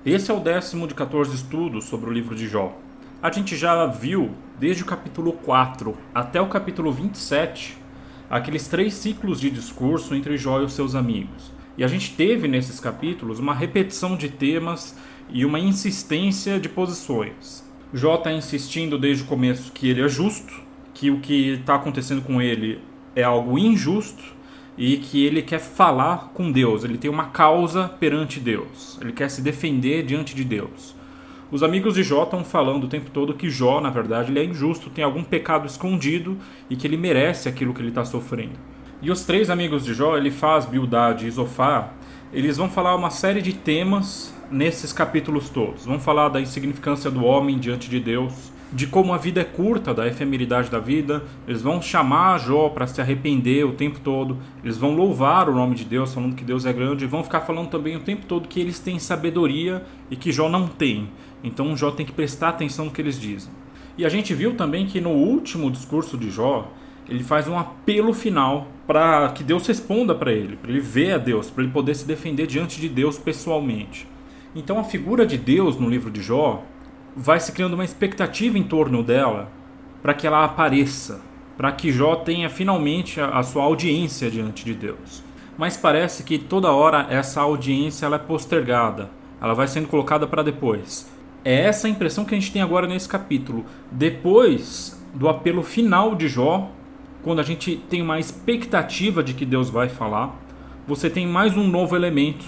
Esse é o 10º de 14 estudos sobre o livro de Jó. A gente já viu, desde o capítulo 4 até o capítulo 27, aqueles 3 ciclos de discurso entre Jó e os seus amigos. E a gente teve nesses capítulos uma repetição de temas e uma insistência de posições. Jó está insistindo desde o começo que ele é justo, que o que está acontecendo com ele é algo injusto e que ele quer falar com Deus, ele tem uma causa perante Deus, ele quer se defender diante de Deus. Os amigos de Jó estão falando o tempo todo que Jó, na verdade, ele é injusto, tem algum pecado escondido e que ele merece aquilo que ele está sofrendo. E os 3 amigos de Jó, Elifaz, Bildade e Zofar, eles vão falar uma série de temas nesses capítulos todos. Vão falar da insignificância do homem diante de Deus, de como a vida é curta, da efemeridade da vida. Eles vão chamar Jó para se arrepender o tempo todo. Eles vão louvar o nome de Deus, falando que Deus é grande. E vão ficar falando também o tempo todo que eles têm sabedoria e que Jó não tem. Então Jó tem que prestar atenção no que eles dizem. E a gente viu também que no último discurso de Jó, ele faz um apelo final para que Deus responda para ele ver a Deus, para ele poder se defender diante de Deus pessoalmente. Então a figura de Deus no livro de Jó vai se criando uma expectativa em torno dela para que ela apareça, para que Jó tenha finalmente a sua audiência diante de Deus. Mas parece que toda hora essa audiência ela é postergada, ela vai sendo colocada para depois. É essa a impressão que a gente tem agora nesse capítulo. Depois do apelo final de Jó, quando a gente tem uma expectativa de que Deus vai falar, você tem mais um novo elemento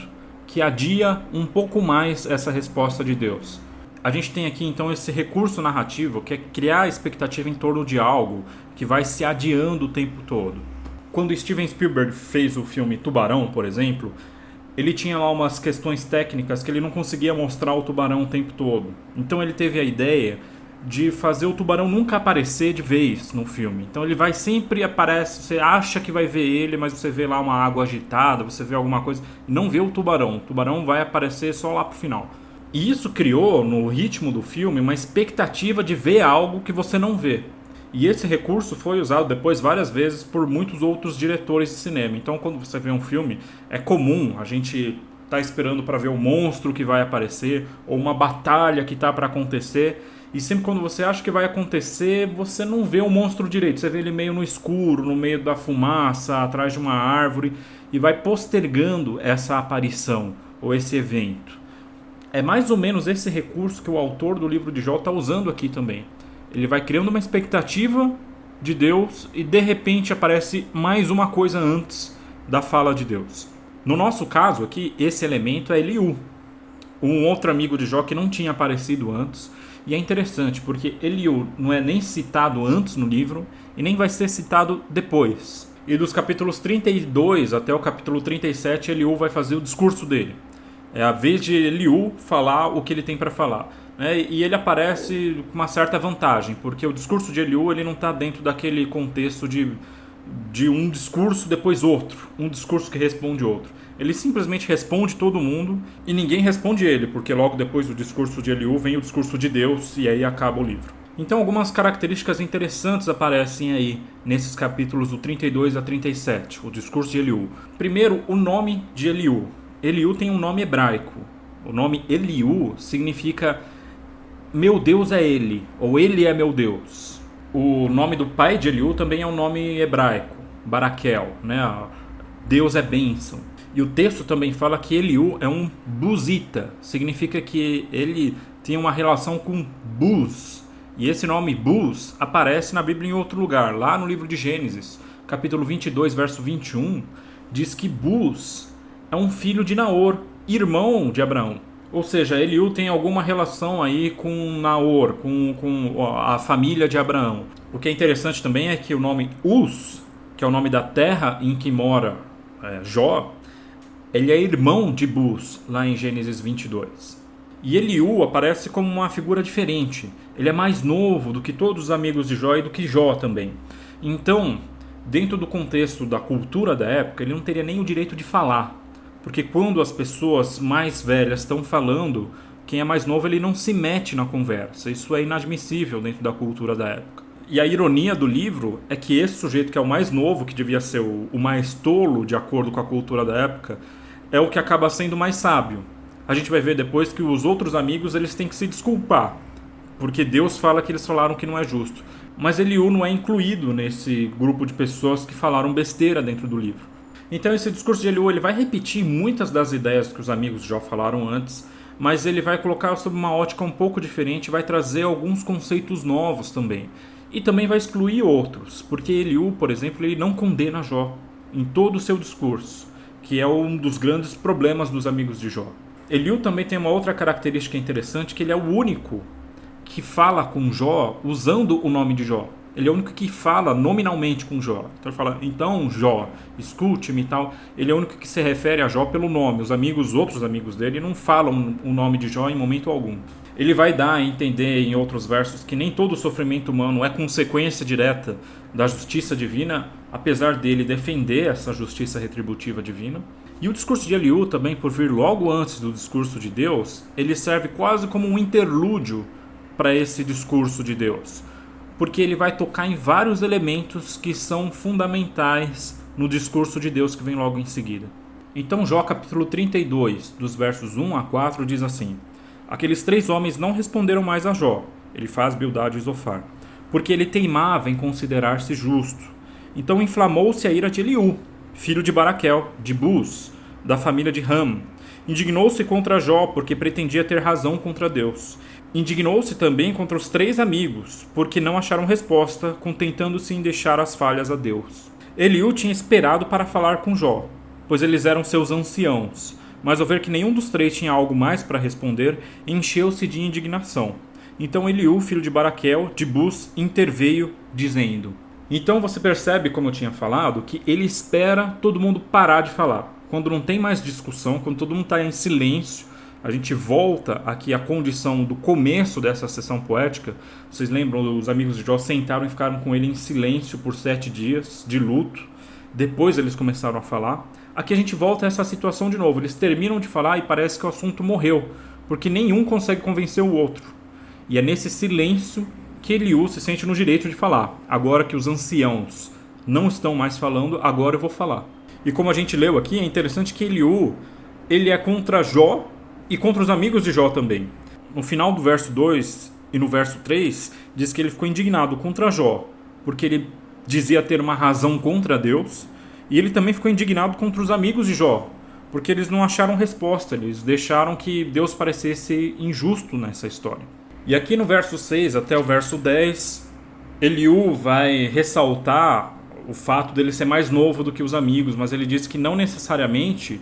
que adia um pouco mais essa resposta de Deus. A gente tem aqui então esse recurso narrativo que é criar a expectativa em torno de algo que vai se adiando o tempo todo. Quando Steven Spielberg fez o filme Tubarão, por exemplo, ele tinha lá umas questões técnicas que ele não conseguia mostrar o tubarão o tempo todo. Então ele teve a ideia de fazer o tubarão nunca aparecer de vez no filme. Então ele vai sempre aparece, você acha que vai ver ele, mas você vê lá uma água agitada, você vê alguma coisa e não vê o tubarão. O tubarão vai aparecer só lá pro final. E isso criou no ritmo do filme uma expectativa de ver algo que você não vê. E esse recurso foi usado depois várias vezes por muitos outros diretores de cinema. Então quando você vê um filme, é comum a gente tá esperando para ver o monstro que vai aparecer ou uma batalha que tá para acontecer. E sempre quando você acha que vai acontecer, você não vê o monstro direito. Você vê ele meio no escuro, no meio da fumaça, atrás de uma árvore. E vai postergando essa aparição ou esse evento. É mais ou menos esse recurso que o autor do livro de Jó está usando aqui também. Ele vai criando uma expectativa de Deus e de repente aparece mais uma coisa antes da fala de Deus. No nosso caso aqui, esse elemento é Eliú, um outro amigo de Jó que não tinha aparecido antes. E é interessante porque Eliú não é nem citado antes no livro e nem vai ser citado depois. E dos capítulos 32 até o capítulo 37, Eliú vai fazer o discurso dele. É a vez de Eliú falar o que ele tem para falar. E ele aparece com uma certa vantagem, porque o discurso de Eliú ele não está dentro daquele contexto de um discurso depois outro, um discurso que responde outro. Ele simplesmente responde todo mundo e ninguém responde ele, porque logo depois do discurso de Eliú vem o discurso de Deus e aí acaba o livro. Então algumas características interessantes aparecem aí nesses capítulos do 32 a 37, o discurso de Eliú. Primeiro, o nome de Eliú. Eliú tem um nome hebraico. O nome Eliú significa meu Deus é ele, ou ele é meu Deus. O nome do pai de Eliú também é um nome hebraico, Baraquel, né? Deus é bênção. E o texto também fala que Eliú é um buzita, significa que ele tem uma relação com Buz. E esse nome Buz aparece na Bíblia em outro lugar, lá no livro de Gênesis, capítulo 22, verso 21, diz que Buz é um filho de Naor, irmão de Abraão. Ou seja, Eliú tem alguma relação aí com Naor, com a família de Abraão. O que é interessante também é que o nome Uz, que é o nome da terra em que mora Jó, ele é irmão de Buz, lá em Gênesis 22. E Eliú aparece como uma figura diferente. Ele é mais novo do que todos os amigos de Jó e do que Jó também. Então, dentro do contexto da cultura da época, ele não teria nem o direito de falar. Porque quando as pessoas mais velhas estão falando, quem é mais novo ele não se mete na conversa. Isso é inadmissível dentro da cultura da época. E a ironia do livro é que esse sujeito que é o mais novo, que devia ser o mais tolo de acordo com a cultura da época, é o que acaba sendo mais sábio. a gente vai ver depois que os outros amigos eles têm que se desculpar, porque Deus fala que eles falaram que não é justo. Mas Eliú não é incluído nesse grupo de pessoas que falaram besteira dentro do livro. Então esse discurso de Eliú ele vai repetir muitas das ideias que os amigos de Jó falaram antes, mas ele vai colocar sob uma ótica um pouco diferente, vai trazer alguns conceitos novos também. E também vai excluir outros, porque Eliú, por exemplo, ele não condena Jó em todo o seu discurso, que é um dos grandes problemas dos amigos de Jó. Eliú também tem uma outra característica interessante, que ele é o único que fala com Jó usando o nome de Jó. Ele é o único que fala nominalmente com Jó. Então ele fala, então Jó, escute-me e tal. Ele é o único que se refere a Jó pelo nome. Os outros amigos dele não falam o nome de Jó em momento algum. Ele vai dar a entender em outros versos que nem todo sofrimento humano é consequência direta da justiça divina, apesar dele defender essa justiça retributiva divina. E o discurso de Eliú também, por vir logo antes do discurso de Deus, ele serve quase como um interlúdio para esse discurso de Deus, porque ele vai tocar em vários elementos que são fundamentais no discurso de Deus que vem logo em seguida. Então Jó capítulo 32, dos versos 1 a 4 diz assim: Aqueles 3 homens não responderam mais a Jó, ele faz Bildade e Zofar, porque ele teimava em considerar-se justo. Então inflamou-se a ira de Eliú, filho de Baraquel, de Buz, da família de Ram. Indignou-se contra Jó, porque pretendia ter razão contra Deus. Indignou-se também contra os 3 amigos, porque não acharam resposta, contentando-se em deixar as falhas a Deus. Eliú tinha esperado para falar com Jó, pois eles eram seus anciãos, mas ao ver que nenhum dos 3 tinha algo mais para responder, encheu-se de indignação. Então Eliú, filho de Baraquel, de Buz, interveio, dizendo... Então você percebe, como eu tinha falado, que ele espera todo mundo parar de falar. Quando não tem mais discussão, quando todo mundo está em silêncio, a gente volta aqui à condição do começo dessa sessão poética. Vocês lembram, os amigos de Jó sentaram e ficaram com ele em silêncio por 7 dias de luto. Depois eles começaram a falar. Aqui a gente volta a essa situação de novo. Eles terminam de falar e parece que o assunto morreu, porque nenhum consegue convencer o outro. E é nesse silêncio que Eliú se sente no direito de falar. Agora que os anciãos não estão mais falando, agora eu vou falar. E como a gente leu aqui, é interessante que Eliú, ele é contra Jó e contra os amigos de Jó também. No final do verso 2 e no verso 3, diz que ele ficou indignado contra Jó, porque ele dizia ter uma razão contra Deus, e ele também ficou indignado contra os amigos de Jó, porque eles não acharam resposta, eles deixaram que Deus parecesse injusto nessa história. E aqui no verso 6 até o verso 10, Eliú vai ressaltar o fato dele ser mais novo do que os amigos, mas ele diz que não necessariamente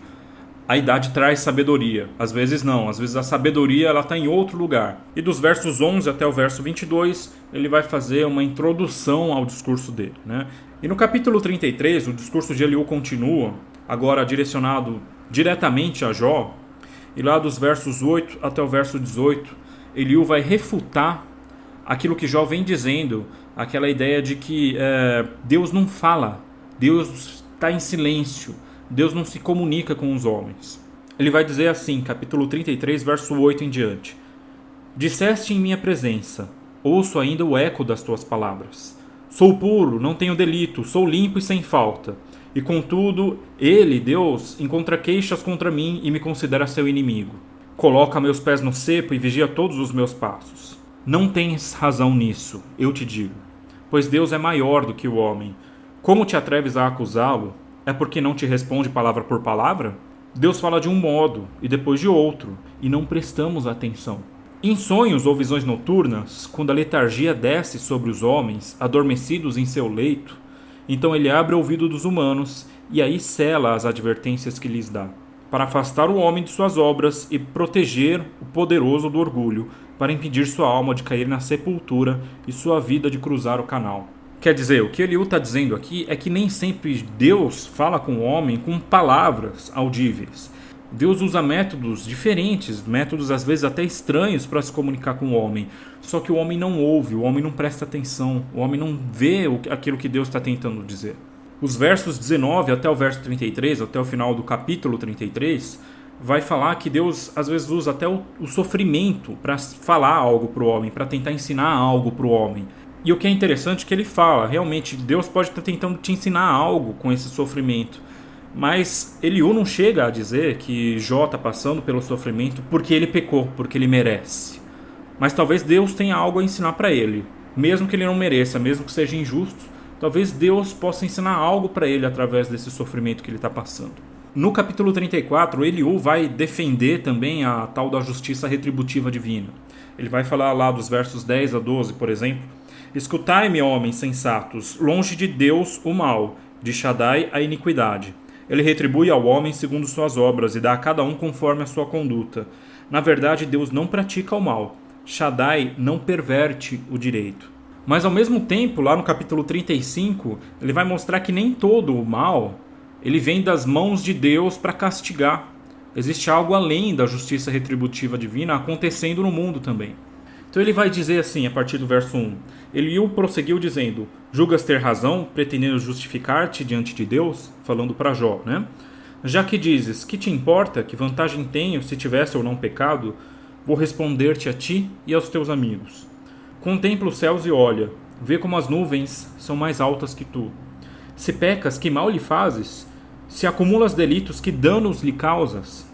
a idade traz sabedoria. Às vezes não, às vezes a sabedoria está em outro lugar. E dos versos 11 até o verso 22, ele vai fazer uma introdução ao discurso dele, né? E no capítulo 33, o discurso de Eliú continua, agora direcionado diretamente a Jó, e lá dos versos 8 até o verso 18, Eliú vai refutar aquilo que Jó vem dizendo, aquela ideia de que Deus não fala, Deus está em silêncio, Deus não se comunica com os homens. Ele vai dizer assim, capítulo 33, verso 8 em diante: Disseste em minha presença, ouço ainda o eco das tuas palavras. Sou puro, não tenho delito, sou limpo e sem falta. E contudo, ele, Deus, encontra queixas contra mim e me considera seu inimigo. Coloca meus pés no cepo e vigia todos os meus passos. Não tens razão nisso, eu te digo, pois Deus é maior do que o homem. Como te atreves a acusá-lo? É porque não te responde palavra por palavra? Deus fala de um modo e depois de outro, e não prestamos atenção. Em sonhos ou visões noturnas, quando a letargia desce sobre os homens, adormecidos em seu leito, então ele abre o ouvido dos humanos e aí sela as advertências que lhes dá, para afastar o homem de suas obras e proteger o poderoso do orgulho, para impedir sua alma de cair na sepultura e sua vida de cruzar o canal. Quer dizer, o que Eliú está dizendo aqui é que nem sempre Deus fala com o homem com palavras audíveis. Deus usa métodos diferentes, métodos às vezes até estranhos para se comunicar com o homem. Só que o homem não ouve, o homem não presta atenção, o homem não vê aquilo que Deus está tentando dizer. Os versos 19 até o verso 33, até o final do capítulo 33, vai falar que Deus às vezes usa até o sofrimento para falar algo para o homem, para tentar ensinar algo para o homem. E o que é interessante é que ele fala, realmente Deus pode estar tentando te ensinar algo com esse sofrimento, Mas Eliú não chega a dizer que Jó está passando pelo sofrimento porque ele pecou, porque ele merece. Mas talvez Deus tenha algo a ensinar para ele. Mesmo que ele não mereça, mesmo que seja injusto, talvez Deus possa ensinar algo para ele através desse sofrimento que ele está passando. No capítulo 34, Eliú vai defender também a tal da justiça retributiva divina. Ele vai falar lá dos versos 10 a 12, por exemplo. Escutai-me, homens sensatos, longe de Deus o mal, de Shaddai a iniquidade. Ele retribui ao homem segundo suas obras e dá a cada um conforme a sua conduta. Na verdade, Deus não pratica o mal. Shaddai não perverte o direito. Mas ao mesmo tempo, lá no capítulo 35, ele vai mostrar que nem todo o mal ele vem das mãos de Deus para castigar. Existe algo além da justiça retributiva divina acontecendo no mundo também. Então ele vai dizer assim, a partir do verso 1. Eliú prosseguiu dizendo: julgas ter razão, pretendendo justificar-te diante de Deus? Falando para Jó, né? Já que dizes, que te importa, que vantagem tenho se tivesse ou não pecado? Vou responder-te a ti e aos teus amigos. Contempla os céus e olha, vê como as nuvens são mais altas que tu. Se pecas, que mal lhe fazes? Se acumulas delitos, que danos lhe causas?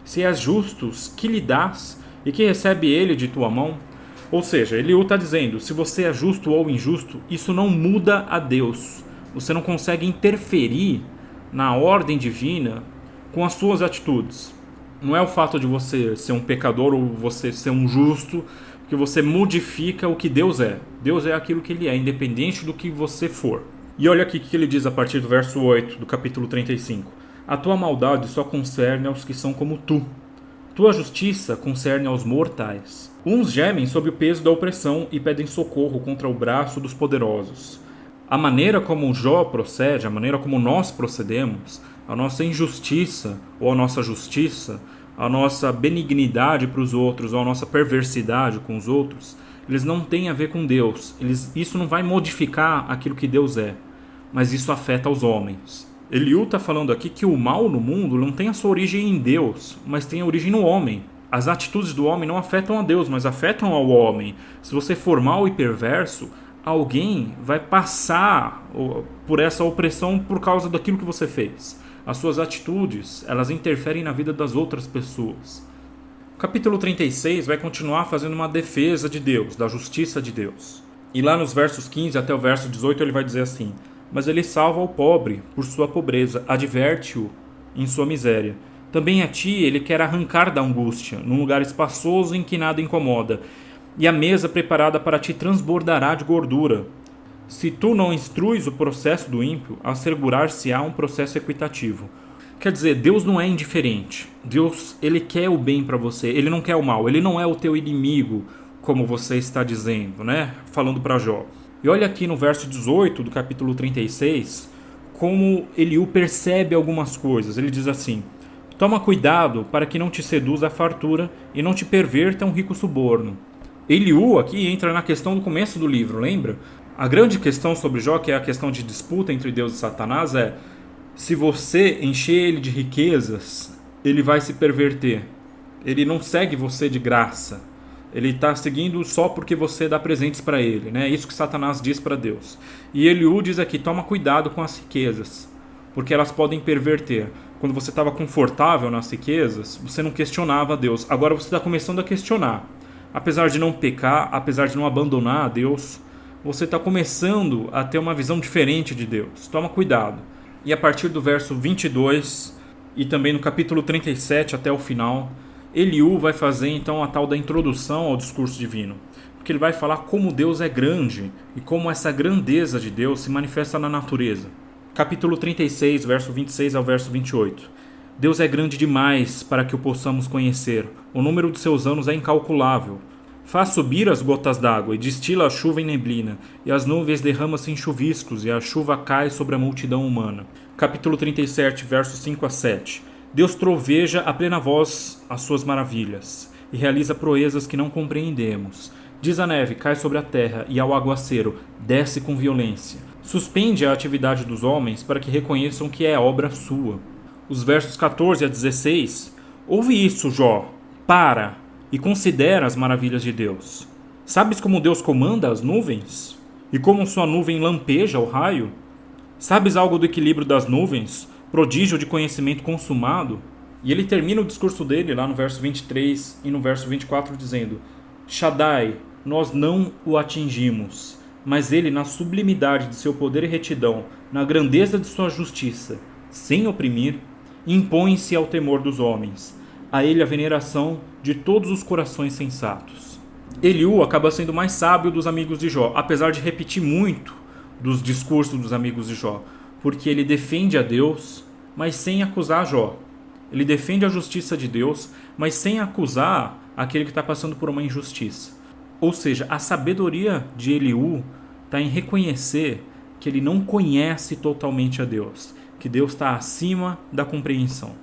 Se és justos, que lhe dás, e que recebe ele de tua mão? Ou seja, Eliú está dizendo, se você é justo ou injusto, isso não muda a Deus. Você não consegue interferir na ordem divina com as suas atitudes. Não é o fato de você ser um pecador ou você ser um justo que você modifica o que Deus é. Deus é aquilo que ele é, independente do que você for. E olha aqui o que ele diz a partir do verso 8 do capítulo 35. A tua maldade só concerne aos que são como tu. Tua justiça concerne aos mortais. Uns gemem sob o peso da opressão e pedem socorro contra o braço dos poderosos. A maneira como Jó procede, a maneira como nós procedemos, a nossa injustiça ou a nossa justiça, a nossa benignidade para os outros ou a nossa perversidade com os outros, eles não têm a ver com Deus. Isso não vai modificar aquilo que Deus é, mas isso afeta os homens. Eliú está falando aqui que o mal no mundo não tem a sua origem em Deus, mas tem a origem no homem. As atitudes do homem não afetam a Deus, mas afetam ao homem. Se você for mau e perverso, alguém vai passar por essa opressão por causa daquilo que você fez. As suas atitudes, elas interferem na vida das outras pessoas. O capítulo 36 vai continuar fazendo uma defesa de Deus, da justiça de Deus. E lá nos versos 15 até o verso 18 ele vai dizer assim: mas ele salva o pobre por sua pobreza, adverte-o em sua miséria. Também a ti ele quer arrancar da angústia, num lugar espaçoso em que nada incomoda, e a mesa preparada para ti transbordará de gordura. Se tu não instruis o processo do ímpio, assegurar-se-á um processo equitativo. Quer dizer, Deus não é indiferente. Deus, ele quer o bem para você, ele não quer o mal, ele não é o teu inimigo, como você está dizendo, né? Falando para Jó. E olha aqui no verso 18 do capítulo 36, como Eliú percebe algumas coisas. Ele diz assim: toma cuidado para que não te seduza a fartura e não te perverta um rico suborno. Eliú aqui entra na questão do começo do livro, lembra? A grande questão sobre Jó, que é a questão de disputa entre Deus e Satanás, é: se você encher ele de riquezas, ele vai se perverter. Ele não segue você de graça. Ele está seguindo só porque você dá presentes para ele, né? É isso que Satanás diz para Deus. E Eliú diz aqui: toma cuidado com as riquezas, porque elas podem perverter. Quando você estava confortável nas riquezas, você não questionava a Deus. Agora você está começando a questionar. Apesar de não pecar, apesar de não abandonar a Deus, você está começando a ter uma visão diferente de Deus. Toma cuidado. E a partir do verso 22 e também no capítulo 37 até o final, Eliú vai fazer então a tal da introdução ao discurso divino, porque ele vai falar como Deus é grande e como essa grandeza de Deus se manifesta na natureza. Capítulo 36, verso 26 ao verso 28. Deus é grande demais para que o possamos conhecer. O número de seus anos é incalculável. Faz subir as gotas d'água e destila a chuva em neblina, e as nuvens derramam-se em chuviscos, e a chuva cai sobre a multidão humana. Capítulo 37, versos 5 a 7. Deus troveja a plena voz as suas maravilhas, e realiza proezas que não compreendemos. Diz a neve, cai sobre a terra, e ao aguaceiro, desce com violência. Suspende a atividade dos homens para que reconheçam que é obra sua. Os versos 14 a 16. Ouve isso, Jó, para, e considera as maravilhas de Deus. Sabes como Deus comanda as nuvens? E como sua nuvem lampeja o raio? Sabes algo do equilíbrio das nuvens? prodígio de conhecimento consumado. E ele termina o discurso dele lá no verso 23 e no verso 24 dizendo: Shaddai, nós não o atingimos, mas ele, na sublimidade de seu poder e retidão, na grandeza de sua justiça, sem oprimir, impõe-se ao temor dos homens, a ele a veneração de todos os corações sensatos. Eliú acaba sendo mais sábio dos amigos de Jó, apesar de repetir muito dos discursos dos amigos de Jó, porque ele defende a Deus, mas sem acusar Jó. Ele defende a justiça de Deus, mas sem acusar aquele que está passando por uma injustiça. Ou seja, a sabedoria de Eliú está em reconhecer que ele não conhece totalmente a Deus, que Deus está acima da compreensão.